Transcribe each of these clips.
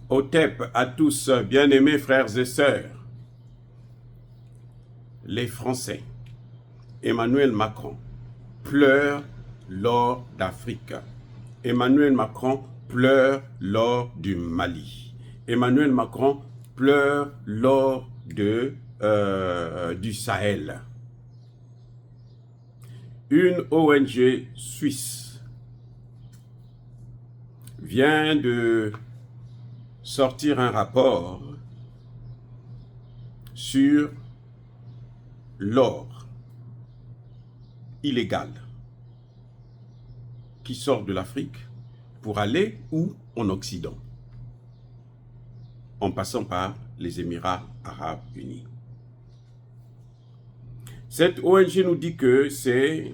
Otep à tous, bien-aimés frères et sœurs, les Français, Emmanuel Macron, pleure lors d'Afrique. Emmanuel Macron pleure lors du Mali. Emmanuel Macron pleure lors du Sahel. Une ONG suisse vient de sortir un rapport sur l'or illégal qui sort de l'Afrique pour aller où? En Occident, en passant par les Émirats arabes unis. Cette ONG nous dit que c'est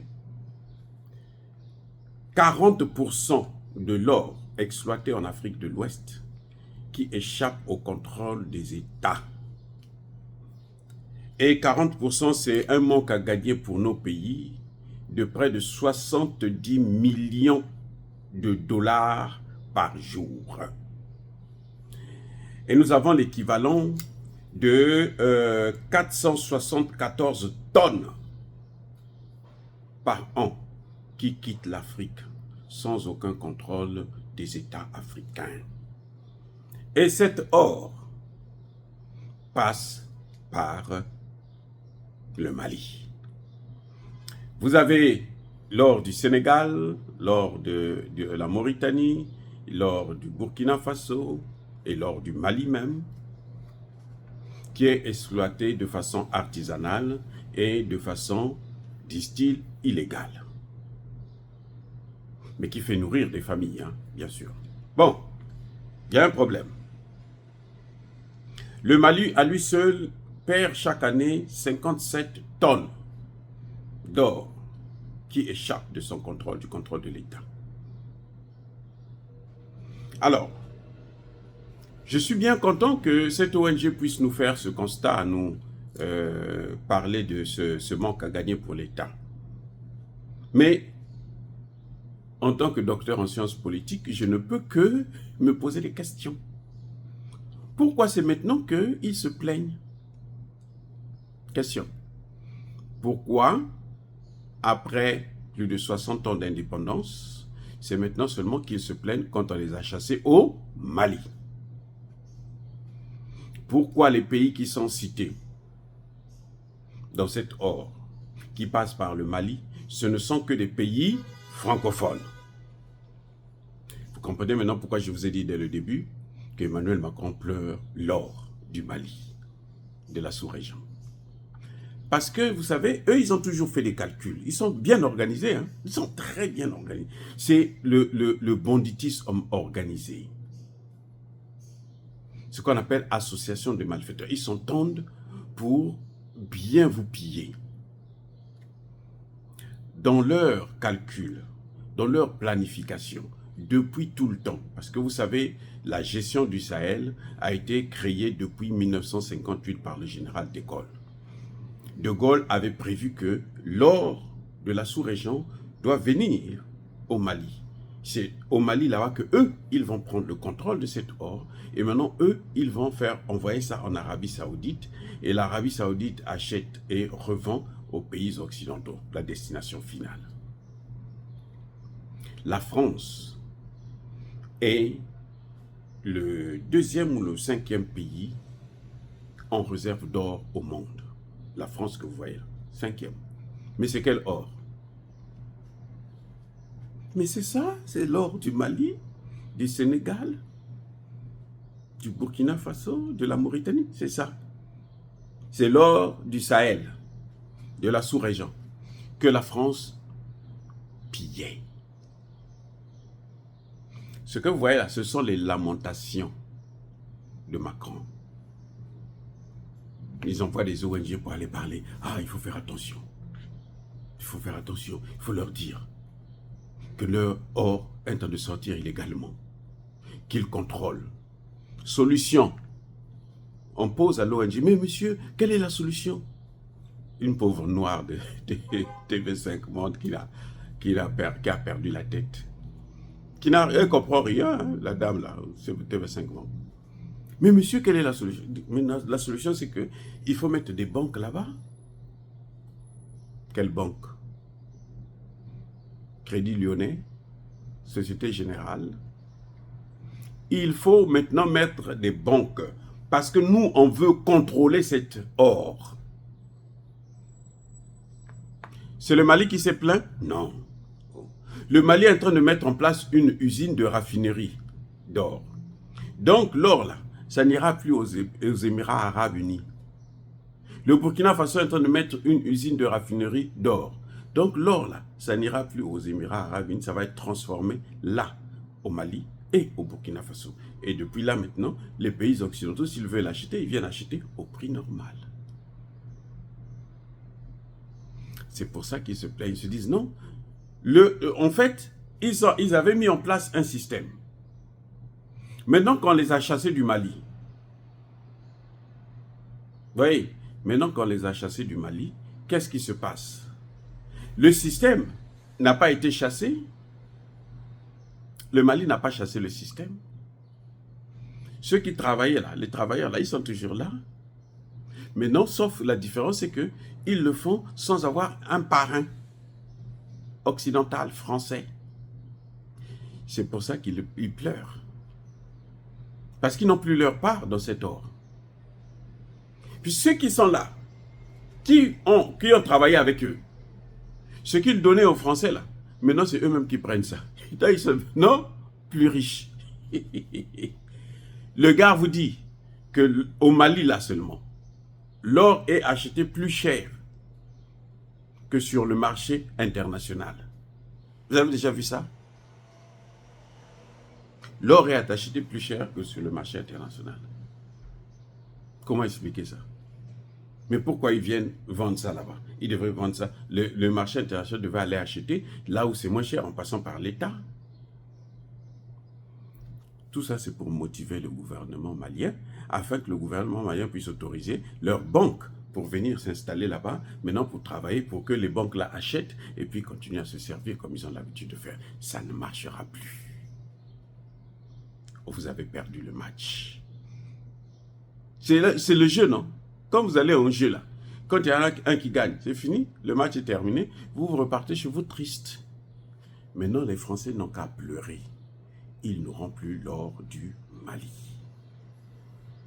40% de l'or exploité en Afrique de l'Ouest qui échappe au contrôle des États. Et 40%, c'est un manque à gagner pour nos pays de près de 70 millions de dollars par jour. Et nous avons l'équivalent de 474 tonnes par an qui quittent l'Afrique sans aucun contrôle des États africains. Et cet or passe par le Mali. Vous avez l'or du Sénégal, l'or de la Mauritanie, l'or du Burkina Faso et l'or du Mali même, qui est exploité de façon artisanale et de façon, disent-ils, illégale. Mais qui fait nourrir des familles, hein, bien sûr. Bon, il y a un problème. Le Mali, à lui seul, perd chaque année 57 tonnes d'or qui échappent de son contrôle, du contrôle de l'État. Alors, je suis bien content que cette ONG puisse nous faire ce constat, nous parler de ce manque à gagner pour l'État. Mais, en tant que docteur en sciences politiques, je ne peux que me poser des questions. Pourquoi c'est maintenant qu'ils se plaignent? Question. Pourquoi, après plus de 60 ans d'indépendance, c'est maintenant seulement qu'ils se plaignent quand on les a chassés au Mali? Pourquoi les pays qui sont cités dans cet or qui passe par le Mali, ce ne sont que des pays francophones? Vous comprenez maintenant pourquoi je vous ai dit dès le début qu'Emmanuel Macron pleure l'or du Mali, de la sous-région. Parce que, vous savez, eux, ils ont toujours fait des calculs. Ils sont bien organisés, hein? Ils sont très bien organisés. C'est le banditisme organisé. Ce qu'on appelle association de malfaiteurs. Ils s'entendent pour bien vous piller. Dans leur calcul, dans leur planification, depuis tout le temps, parce que vous savez, la gestion du Sahel a été créée depuis 1958 par le général de Gaulle. De Gaulle avait prévu que l'or de la sous-région doit venir au Mali. C'est au Mali là-bas que eux, ils vont prendre le contrôle de cet or. Et maintenant, eux, ils vont envoyer ça en Arabie Saoudite. Et l'Arabie Saoudite achète et revend aux pays occidentaux, la destination finale. La France est le 2e ou le 5e pays en réserve d'or au monde. La France que vous voyez là, 5e. Mais c'est quel or? Mais c'est ça, c'est l'or du Mali, du Sénégal, du Burkina Faso, de la Mauritanie, c'est ça. C'est l'or du Sahel, de la sous-région, que la France pillait. Ce que vous voyez là, ce sont les lamentations de Macron. Ils envoient des ONG pour aller parler. Ah, il faut faire attention. Il faut faire attention. Il faut leur dire que leur or est en train de sortir illégalement. Qu'ils contrôlent. Solution. On pose à l'ONG, mais monsieur, quelle est la solution? Une pauvre noire de TV5 Monde qui a perdu la tête. Elle ne comprend rien, hein, la dame là, c'est TV5 Monde. Mais monsieur, quelle est la solution? Mais la solution, c'est qu'il faut mettre des banques là-bas. Quelle banque? Crédit Lyonnais, Société Générale. Il faut maintenant mettre des banques. Parce que nous, on veut contrôler cet or. C'est le Mali qui s'est plaint? Non. Le Mali est en train de mettre en place une usine de raffinerie d'or. Donc l'or, là, ça n'ira plus aux Émirats Arabes Unis. Le Burkina Faso est en train de mettre une usine de raffinerie d'or. Donc l'or, là, ça n'ira plus aux Émirats Arabes Unis, ça va être transformé là, au Mali et au Burkina Faso. Et depuis là maintenant, les pays occidentaux, s'ils veulent l'acheter, ils viennent acheter au prix normal. C'est pour ça qu'ils se plaignent, ils se disent non. En fait, ils avaient mis en place un système. Maintenant qu'on les a chassés du Mali, vous voyez, maintenant qu'on les a chassés du Mali, qu'est-ce qui se passe? Le système n'a pas été chassé. Le Mali n'a pas chassé le système. Ceux qui travaillaient là, les travailleurs là, ils sont toujours là. Mais non, sauf la différence, c'est qu'ils le font sans avoir un parrain occidental, français. C'est pour ça qu'ils pleurent. Parce qu'ils n'ont plus leur part dans cet or. Puis ceux qui sont là, qui ont travaillé avec eux, ce qu'ils donnaient aux Français là, maintenant c'est eux-mêmes qui prennent ça. Ils sont, non, plus riches. Le gars vous dit qu'au Mali là seulement, l'or est acheté plus cher que sur le marché international. Vous avez déjà vu ça? L'or est acheté plus cher que sur le marché international. Comment expliquer ça? Mais pourquoi ils viennent vendre ça là-bas? Ils devraient vendre ça. Le marché international devait aller acheter là où c'est moins cher en passant par l'État. Tout ça, c'est pour motiver le gouvernement malien, afin que le gouvernement malien puisse autoriser leurs banques pour venir s'installer là-bas, maintenant pour travailler, pour que les banques là achètent et puis continuent à se servir comme ils ont l'habitude de faire. Ça ne marchera plus. Vous avez perdu le match. C'est le jeu, non? Quand vous allez au jeu là, quand il y en a un qui gagne, c'est fini, le match est terminé, vous repartez chez vous triste. Maintenant, les Français n'ont qu'à pleurer. Ils n'auront plus l'or du Mali.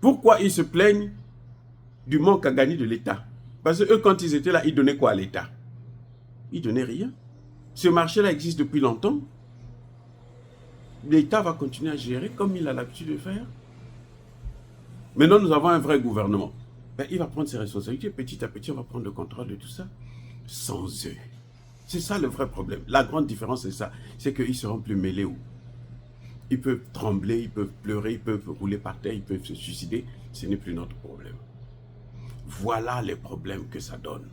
Pourquoi ils se plaignent du manque à gagner de l'État? Parce que eux, quand ils étaient là, ils donnaient quoi à l'État? Ils donnaient rien. Ce marché-là existe depuis longtemps. L'État va continuer à gérer comme il a l'habitude de faire. Maintenant, nous avons un vrai gouvernement. Ben, il va prendre ses responsabilités. Petit à petit, on va prendre le contrôle de tout ça. Sans eux. C'est ça le vrai problème. La grande différence, c'est ça. C'est qu'ils ne seront plus mêlés. Ils peuvent trembler, ils peuvent pleurer, ils peuvent rouler par terre, ils peuvent se suicider. Ce n'est plus notre problème. Voilà les problèmes que ça donne.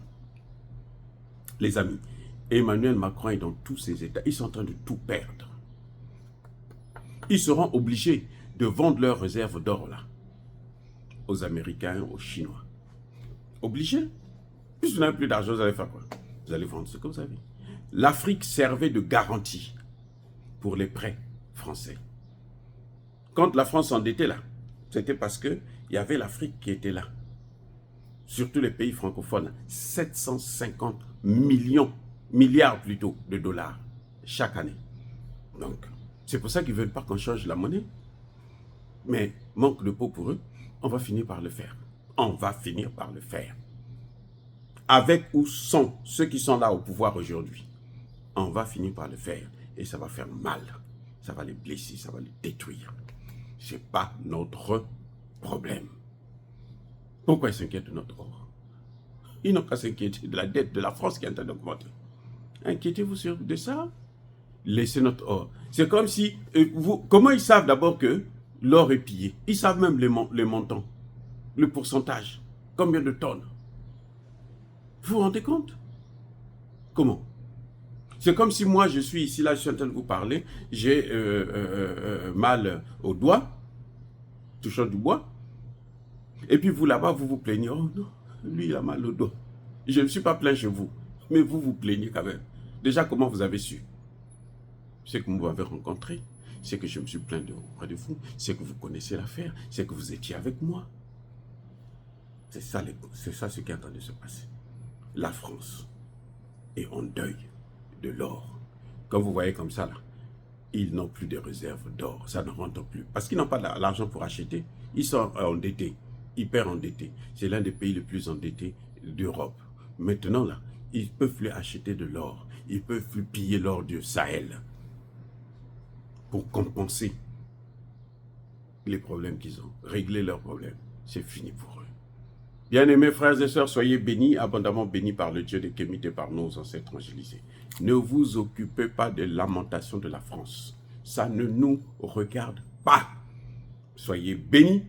Les amis, Emmanuel Macron est dans tous ses états. Ils sont en train de tout perdre. Ils seront obligés de vendre leurs réserves d'or là aux Américains, aux Chinois. Obligés. Puisque vous n'avez plus d'argent, vous allez faire quoi? Vous allez vendre ce que vous avez. L'Afrique servait de garantie pour les prêts français. Quand la France s'endettait là, c'était parce qu'il y avait l'Afrique qui était là. Surtout les pays francophones. 750 milliards plutôt de dollars chaque année. Donc, c'est pour ça qu'ils ne veulent pas qu'on change la monnaie. Mais manque de peau pour eux, on va finir par le faire. On va finir par le faire. Avec ou sans ceux qui sont là au pouvoir aujourd'hui, on va finir par le faire. Et ça va faire mal. Ça va les blesser, ça va les détruire. Ce n'est pas notre problème. Pourquoi ils s'inquiètent de notre or? Ils n'ont qu'à s'inquiéter de la dette de la France qui est en train d'augmenter. Inquiétez-vous de ça. Laissez notre or. C'est comme si... comment ils savent d'abord que l'or est pillé? Ils savent même les montants, le pourcentage, combien de tonnes. Vous vous rendez compte? Comment? C'est comme si moi je suis ici, là je suis en train de vous parler, j'ai mal au doigt, touchant du bois, et puis vous là-bas vous vous plaignez, oh non, lui il a mal au doigt. Je ne me suis pas plaint chez vous, mais vous vous plaignez quand même. Déjà comment vous avez su? C'est que vous m'avez rencontré. c'est que je me suis plaint auprès de vous, c'est que vous connaissez l'affaire, c'est que vous étiez avec moi. C'est ça ce qui est en train de se passer. La France est en deuil de l'or. Quand vous voyez comme ça, là, ils n'ont plus de réserves d'or, ça ne rentre plus. Parce qu'ils n'ont pas l'argent pour acheter, ils sont endettés, hyper endettés. C'est l'un des pays les plus endettés d'Europe. Maintenant, là, ils ne peuvent plus acheter de l'or, ils ne peuvent plus piller l'or du Sahel pour compenser les problèmes qu'ils ont, régler leurs problèmes. C'est fini pour eux. Bien-aimés frères et sœurs, soyez bénis, abondamment bénis par le Dieu de Kémite et par nos ancêtres angélisés. Ne vous occupez pas des lamentations de la France. Ça ne nous regarde pas. Soyez bénis,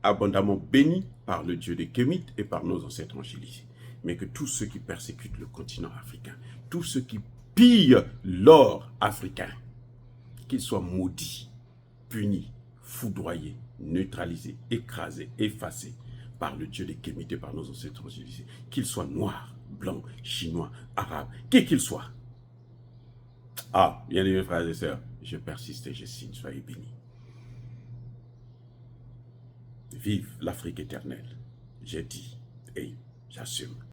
abondamment bénis par le Dieu de Kémite et par nos ancêtres angélisés. Mais que tous ceux qui persécutent le continent africain, tous ceux qui pillent l'or africain, qu'ils soient maudits, punis, foudroyés, neutralisés, écrasés, effacés par le Dieu des Kémites et par nos ancêtres angélisés, qu'ils soient noirs, blancs, chinois, arabes, qui qu'ils soient. Ah, bien aimés frères et sœurs, je persiste et je signe, soyez bénis. Vive l'Afrique éternelle, j'ai dit et j'assume.